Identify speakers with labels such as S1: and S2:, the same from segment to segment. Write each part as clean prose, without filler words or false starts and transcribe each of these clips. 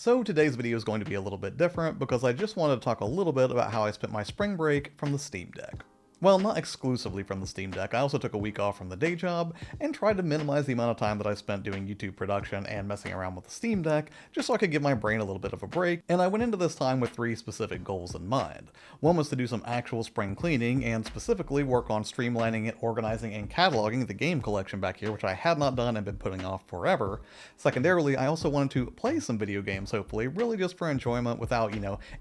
S1: So today's video is going to be a little bit different because I just wanted to talk a little bit about how I spent my spring break from the Steam Deck. Well, not exclusively from the Steam Deck, I also took a week off from the day job and tried to minimize the amount of time that I spent doing YouTube production and messing around with the Steam Deck, just so I could give my brain a little bit of a break, and I went into this time with three specific goals in mind. One was to do some actual spring cleaning, and specifically work on streamlining and organizing and cataloging the game collection back here, which I had not done and been putting off forever. Secondarily, I also wanted to play some video games, hopefully, really just for enjoyment without,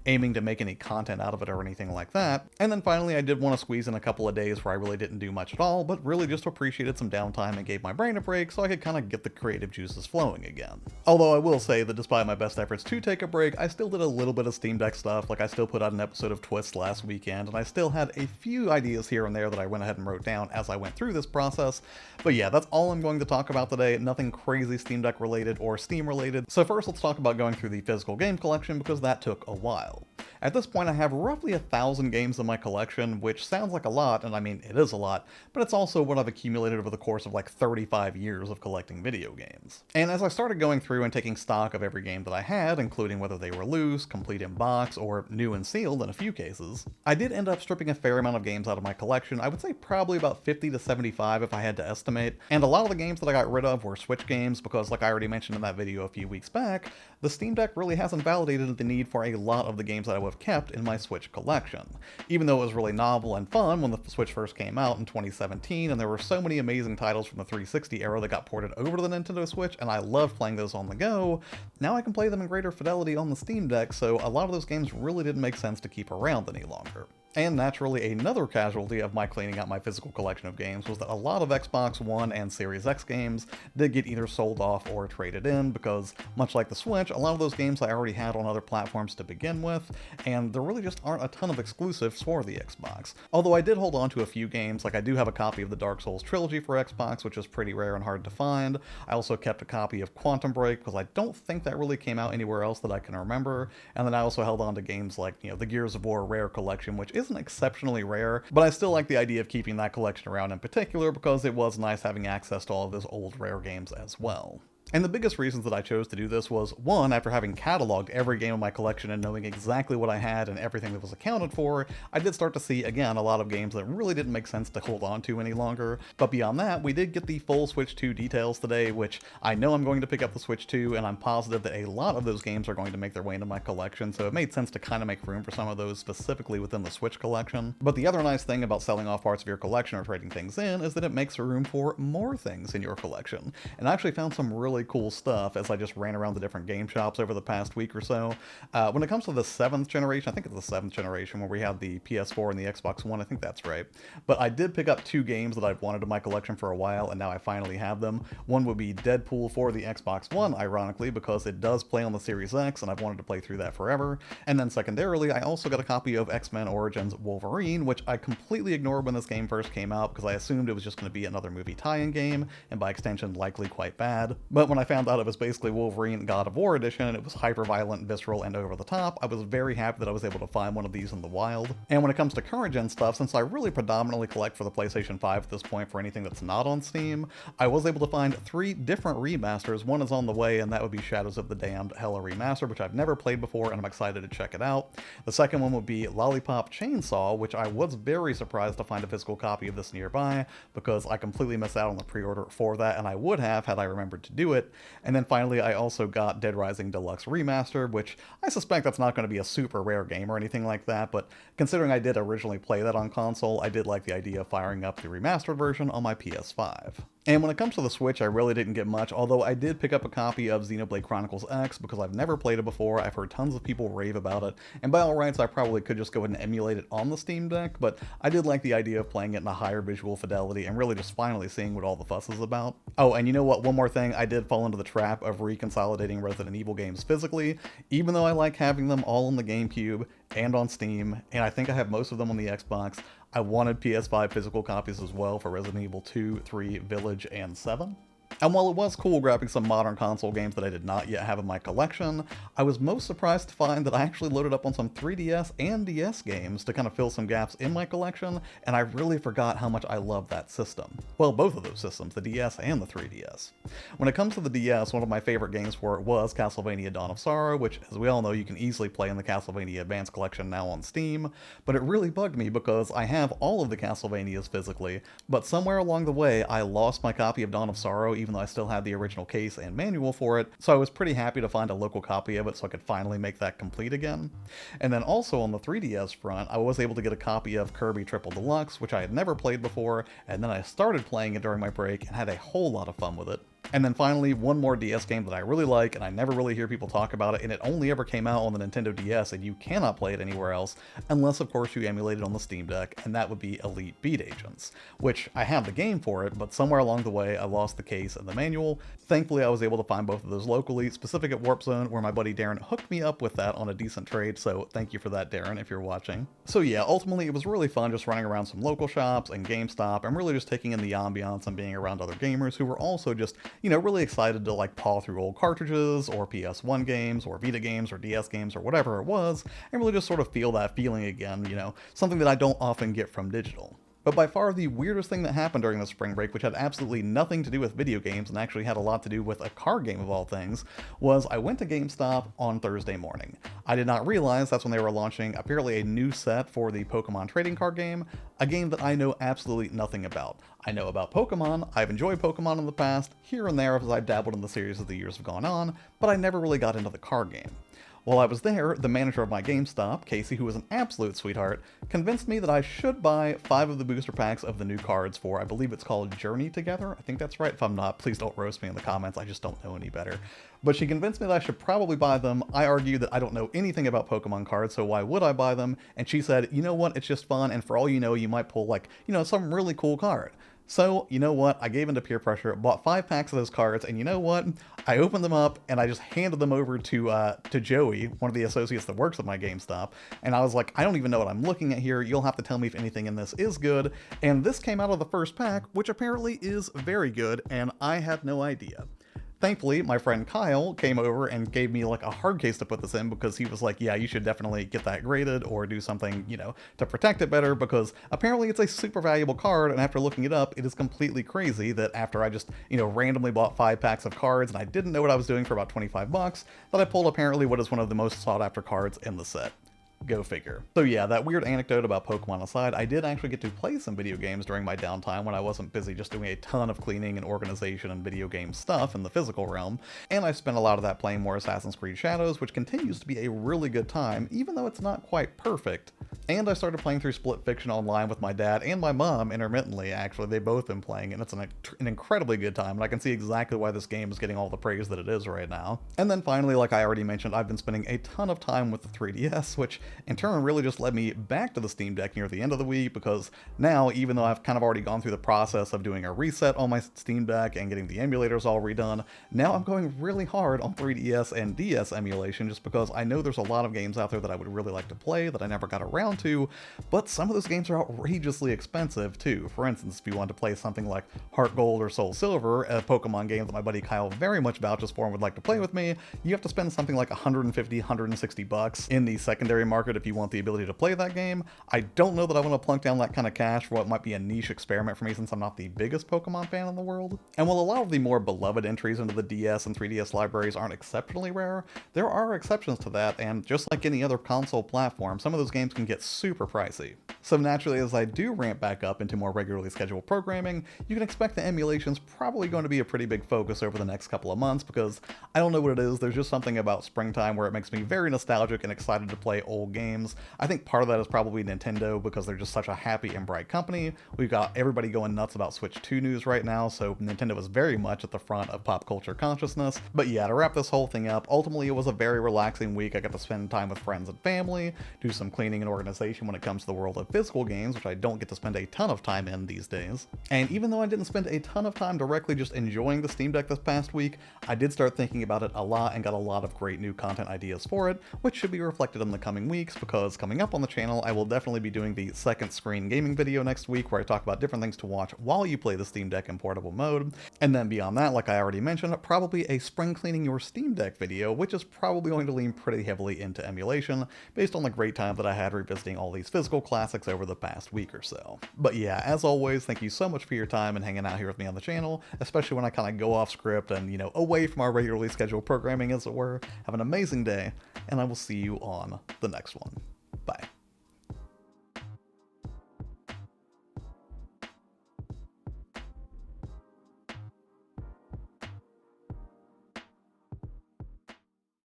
S1: aiming to make any content out of it or anything like that. And then finally, I did want to squeeze in a couple of days where I really didn't do much at all, but really just appreciated some downtime and gave my brain a break so I could kind of get the creative juices flowing again. Although I will say that despite my best efforts to take a break, I still did a little bit of Steam Deck stuff, like I still put out an episode of Twist last weekend, and I still had a few ideas here and there that I went ahead and wrote down as I went through this process. But yeah, that's all I'm going to talk about today, nothing crazy Steam Deck related or Steam related. So first let's talk about going through the physical game collection because that took a while. At this point I have roughly 1,000 games in my collection, which sounds like a lot, and I mean it is a lot, but it's also what I've accumulated over the course of like 35 years of collecting video games. And as I started going through and taking stock of every game that I had, including whether they were loose, complete in box, or new and sealed in a few cases, I did end up stripping a fair amount of games out of my collection. I would say probably about 50 to 75 if I had to estimate, and a lot of the games that I got rid of were Switch games because, like I already mentioned in that video a few weeks back, the Steam Deck really hasn't validated the need for a lot of the games that I would have kept in my Switch collection. Even though it was really novel and fun when the Switch first came out in 2017, and there were so many amazing titles from the 360 era that got ported over to the Nintendo Switch, and I loved playing those on the go, now I can play them in greater fidelity on the Steam Deck, so a lot of those games really didn't make sense to keep around any longer. And naturally, another casualty of my cleaning out my physical collection of games was that a lot of Xbox One and Series X games did get either sold off or traded in because, much like the Switch, a lot of those games I already had on other platforms to begin with, and there really just aren't a ton of exclusives for the Xbox. Although I did hold on to a few games, like I do have a copy of the Dark Souls trilogy for Xbox, which is pretty rare and hard to find. I also kept a copy of Quantum Break because I don't think that really came out anywhere else that I can remember, and then I also held on to games like, the Gears of War Rare collection, which isn't exceptionally rare, but I still like the idea of keeping that collection around in particular because it was nice having access to all of those old rare games as well. And the biggest reasons that I chose to do this was, one, after having cataloged every game in my collection and knowing exactly what I had and everything that was accounted for, I did start to see, again, a lot of games that really didn't make sense to hold on to any longer. But beyond that, we did get the full Switch 2 details today, which I know I'm going to pick up the Switch 2, and I'm positive that a lot of those games are going to make their way into my collection, so it made sense to kind of make room for some of those specifically within the Switch collection. But the other nice thing about selling off parts of your collection or trading things in is that it makes room for more things in your collection. And I actually found some really cool stuff as I just ran around the different game shops over the past week or so. When it comes to the 7th generation, I think it's the 7th generation where we have the PS4 and the Xbox One, I think that's right. But I did pick up two games that I've wanted in my collection for a while, and now I finally have them. One would be Deadpool for the Xbox One, ironically, because it does play on the Series X, and I've wanted to play through that forever. And then secondarily, I also got a copy of X-Men Origins Wolverine, which I completely ignored when this game first came out because I assumed it was just going to be another movie tie-in game, and by extension, likely quite bad. But when I found out it was basically Wolverine God of War edition and it was hyper-violent, visceral, and over the top, I was very happy that I was able to find one of these in the wild. And when it comes to current gen stuff, since I really predominantly collect for the PlayStation 5 at this point for anything that's not on Steam, I was able to find 3 different remasters. One is on the way, and that would be Shadows of the Damned Hella Remastered, which I've never played before and I'm excited to check it out. The second one would be Lollipop Chainsaw, which I was very surprised to find a physical copy of this nearby because I completely missed out on the pre-order for that, and I would have had I remembered to do it. And then finally, I also got Dead Rising Deluxe Remastered, which I suspect that's not going to be a super rare game or anything like that, but considering I did originally play that on console, I did like the idea of firing up the remastered version on my PS5. And when it comes to the Switch, I really didn't get much, although I did pick up a copy of Xenoblade Chronicles X because I've never played it before. I've heard tons of people rave about it, and by all rights, I probably could just go ahead and emulate it on the Steam Deck, but I did like the idea of playing it in a higher visual fidelity and really just finally seeing what all the fuss is about. Oh, and you know what? One more thing, I did fall into the trap of reconsolidating Resident Evil games physically, even though I like having them all on the GameCube and on Steam, and I think I have most of them on the Xbox. I wanted PS5 physical copies as well for Resident Evil 2, 3, Village, and 7. And while it was cool grabbing some modern console games that I did not yet have in my collection, I was most surprised to find that I actually loaded up on some 3DS and DS games to kind of fill some gaps in my collection, and I really forgot how much I love that system. Well, both of those systems, the DS and the 3DS. When it comes to the DS, one of my favorite games for it was Castlevania Dawn of Sorrow, which, as we all know, you can easily play in the Castlevania Advance Collection now on Steam, but it really bugged me because I have all of the Castlevanias physically, but somewhere along the way I lost my copy of Dawn of Sorrow, even though I still had the original case and manual for it, so I was pretty happy to find a local copy of it so I could finally make that complete again. And then also on the 3DS front, I was able to get a copy of Kirby Triple Deluxe, which I had never played before, and then I started playing it during my break and had a whole lot of fun with it. And then finally, one more DS game that I really like, and I never really hear people talk about it, and it only ever came out on the Nintendo DS, and you cannot play it anywhere else, unless of course you emulate it on the Steam Deck, and that would be Elite Beat Agents, which I have the game for it, but somewhere along the way I lost the case and the manual. Thankfully I was able to find both of those locally, specific at Warp Zone, where my buddy Darren hooked me up with that on a decent trade, so thank you for that, Darren, if you're watching. So yeah, ultimately it was really fun just running around some local shops and GameStop, and really just taking in the ambiance and being around other gamers who were also just, really excited to like paw through old cartridges or PS1 games or Vita games or DS games or whatever it was, and really just sort of feel that feeling again, something that I don't often get from digital. But by far the weirdest thing that happened during the spring break, which had absolutely nothing to do with video games and actually had a lot to do with a card game of all things, was I went to GameStop on Thursday morning. I did not realize that's when they were launching apparently a new set for the Pokemon trading card game, a game that I know absolutely nothing about. I know about Pokemon, I've enjoyed Pokemon in the past, here and there as I've dabbled in the series as the years have gone on, but I never really got into the card game. While I was there, the manager of my GameStop, Casey, who was an absolute sweetheart, convinced me that I should buy 5 of the booster packs of the new cards for, I believe it's called Journey Together. I think that's right. If I'm not, please don't roast me in the comments. I just don't know any better. But she convinced me that I should probably buy them. I argued that I don't know anything about Pokemon cards, so why would I buy them? And she said, you know what, it's just fun, and for all you know, you might pull some really cool card. So, you know what, I gave into peer pressure, bought 5 packs of those cards, and you know what? I opened them up, and I just handed them over to Joey, one of the associates that works at my GameStop, and I was like, I don't even know what I'm looking at here, you'll have to tell me if anything in this is good, and this came out of the first pack, which apparently is very good, and I had no idea. Thankfully, my friend Kyle came over and gave me like a hard case to put this in because he was like, yeah, you should definitely get that graded or do something, to protect it better because apparently it's a super valuable card, and after looking it up, it is completely crazy that after I just, randomly bought 5 packs of cards and I didn't know what I was doing for about 25 bucks, that I pulled apparently what is one of the most sought after cards in the set. Go figure. So yeah, that weird anecdote about Pokemon aside, I did actually get to play some video games during my downtime when I wasn't busy just doing a ton of cleaning and organization and video game stuff in the physical realm, and I spent a lot of that playing more Assassin's Creed Shadows, which continues to be a really good time, even though it's not quite perfect. And I started playing through Split Fiction online with my dad and my mom intermittently, actually. They've both been playing, and it's an incredibly good time, and I can see exactly why this game is getting all the praise that it is right now. And then finally, like I already mentioned, I've been spending a ton of time with the 3DS, which in turn really just led me back to the Steam Deck near the end of the week, because now, even though I've kind of already gone through the process of doing a reset on my Steam Deck and getting the emulators all redone, now I'm going really hard on 3DS and DS emulation just because I know there's a lot of games out there that I would really like to play that I never got around to, but some of those games are outrageously expensive too. For instance, if you want to play something like Heart Gold or Soul Silver, a Pokemon game that my buddy Kyle very much vouches for and would like to play with me, you have to spend something like 150, 160 bucks in the secondary market if you want the ability to play that game. I don't know that I want to plunk down that kind of cash for what might be a niche experiment for me since I'm not the biggest Pokemon fan in the world. And while a lot of the more beloved entries into the DS and 3DS libraries aren't exceptionally rare, there are exceptions to that, and just like any other console platform, some of those games can get super pricey. So naturally, as I do ramp back up into more regularly scheduled programming, you can expect the emulation's probably going to be a pretty big focus over the next couple of months, because I don't know what it is, there's just something about springtime where it makes me very nostalgic and excited to play old games. I think part of that is probably Nintendo, because they're just such a happy and bright company. We've got everybody going nuts about Switch 2 news right now, so Nintendo is very much at the front of pop culture consciousness. But yeah, to wrap this whole thing up, ultimately it was a very relaxing week. I got to spend time with friends and family, do some cleaning and organization when it comes to the world of physical games, which I don't get to spend a ton of time in these days. And even though I didn't spend a ton of time directly just enjoying the Steam Deck this past week, I did start thinking about it a lot and got a lot of great new content ideas for it, which should be reflected in the coming weeks, because coming up on the channel, I will definitely be doing the second screen gaming video next week, where I talk about different things to watch while you play the Steam Deck in portable mode. And then beyond that, like I already mentioned, probably a spring cleaning your Steam Deck video, which is probably going to lean pretty heavily into emulation, based on the great time that I had revisiting all these physical classics over the past week or so. But yeah, as always, thank you so much for your time and hanging out here with me on the channel, especially when I kind of go off script and, away from our regularly scheduled programming, as it were. Have an amazing day, and I will see you on the next one.